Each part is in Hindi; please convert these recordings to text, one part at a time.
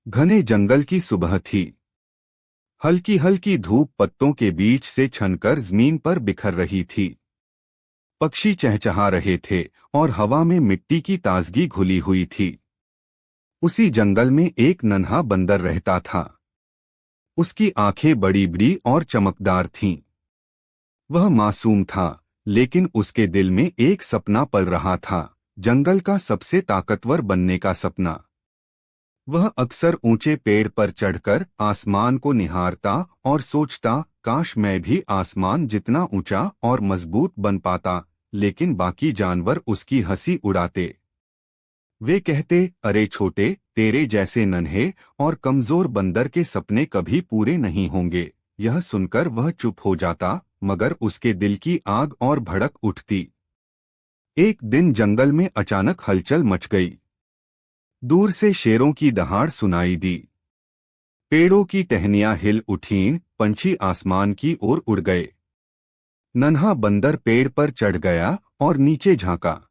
घने जंगल की सुबह थी। हल्की हल्की धूप पत्तों के बीच से छनकर जमीन पर बिखर रही थी। पक्षी चहचहा रहे थे और हवा में मिट्टी की ताजगी घुली हुई थी। उसी जंगल में एक नन्हा बंदर रहता था। उसकी आंखें बड़ी बड़ी और चमकदार थीं। वह मासूम था, लेकिन उसके दिल में एक सपना पल रहा था, जंगल का सबसे ताकतवर बनने का सपना। वह अक्सर ऊंचे पेड़ पर चढ़कर आसमान को निहारता और सोचता, काश मैं भी आसमान जितना ऊंचा और मजबूत बन पाता। लेकिन बाकी जानवर उसकी हंसी उड़ाते। वे कहते, अरे छोटे, तेरे जैसे नन्हे और कमजोर बंदर के सपने कभी पूरे नहीं होंगे। यह सुनकर वह चुप हो जाता, मगर उसके दिल की आग और भड़क उठती। एक दिन जंगल में अचानक हलचल मच गई। दूर से शेरों की दहाड़ सुनाई दी। पेड़ों की टहनियां हिल उठीं, पंछी आसमान की ओर उड़ गए। नन्हा बंदर पेड़ पर चढ़ गया और नीचे झांका।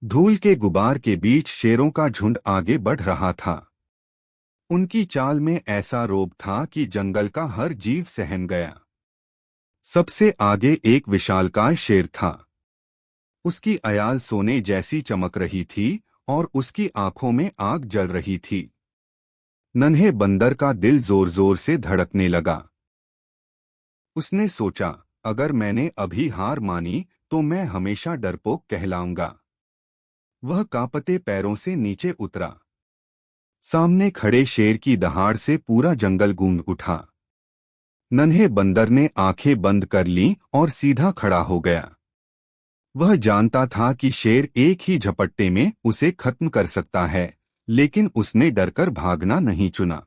धूल के गुबार के बीच शेरों का झुंड आगे बढ़ रहा था। उनकी चाल में ऐसा रोब था कि जंगल का हर जीव सहम गया। सबसे आगे एक विशालकाय शेर था। उसकी अयाल सोने जैसी चमक रही थी और उसकी आंखों में आग जल रही थी। नन्हे बंदर का दिल जोर जोर से धड़कने लगा। उसने सोचा, अगर मैंने अभी हार मानी तो मैं हमेशा डरपोक कहलाऊंगा। वह कांपते पैरों से नीचे उतरा। सामने खड़े शेर की दहाड़ से पूरा जंगल गूंज उठा। नन्हे बंदर ने आंखें बंद कर लीं और सीधा खड़ा हो गया। वह जानता था कि शेर एक ही झपट्टे में उसे खत्म कर सकता है, लेकिन उसने डरकर भागना नहीं चुना।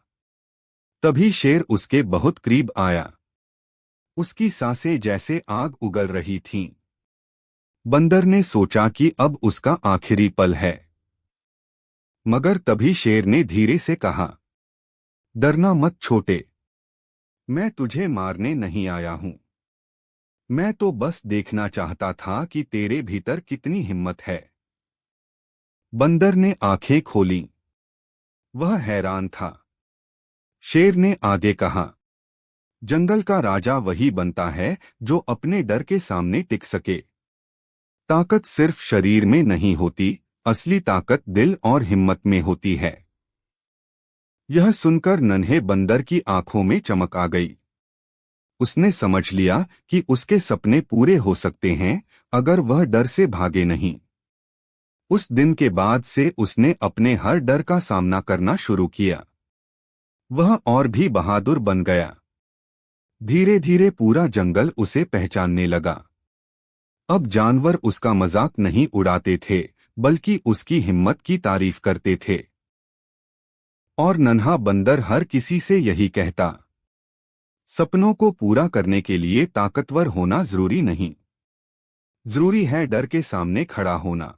तभी शेर उसके बहुत करीब आया। उसकी सांसें जैसे आग उगल रही थीं। बंदर ने सोचा कि अब उसका आखिरी पल है। मगर तभी शेर ने धीरे से कहा, डरना मत छोटे, मैं तुझे मारने नहीं आया हूं। मैं तो बस देखना चाहता था कि तेरे भीतर कितनी हिम्मत है। बंदर ने आंखें खोलीं। वह हैरान था। शेर ने आगे कहा, जंगल का राजा वही बनता है जो अपने डर के सामने टिक सके। ताकत सिर्फ शरीर में नहीं होती, असली ताकत दिल और हिम्मत में होती है। यह सुनकर नन्हे बंदर की आंखों में चमक आ गई। उसने समझ लिया कि उसके सपने पूरे हो सकते हैं, अगर वह डर से भागे नहीं। उस दिन के बाद से उसने अपने हर डर का सामना करना शुरू किया। वह और भी बहादुर बन गया। धीरे धीरे पूरा जंगल उसे पहचानने लगा। अब जानवर उसका मजाक नहीं उड़ाते थे, बल्कि उसकी हिम्मत की तारीफ करते थे। और नन्हा बंदर हर किसी से यही कहता, सपनों को पूरा करने के लिए ताकतवर होना जरूरी नहीं, जरूरी है डर के सामने खड़ा होना।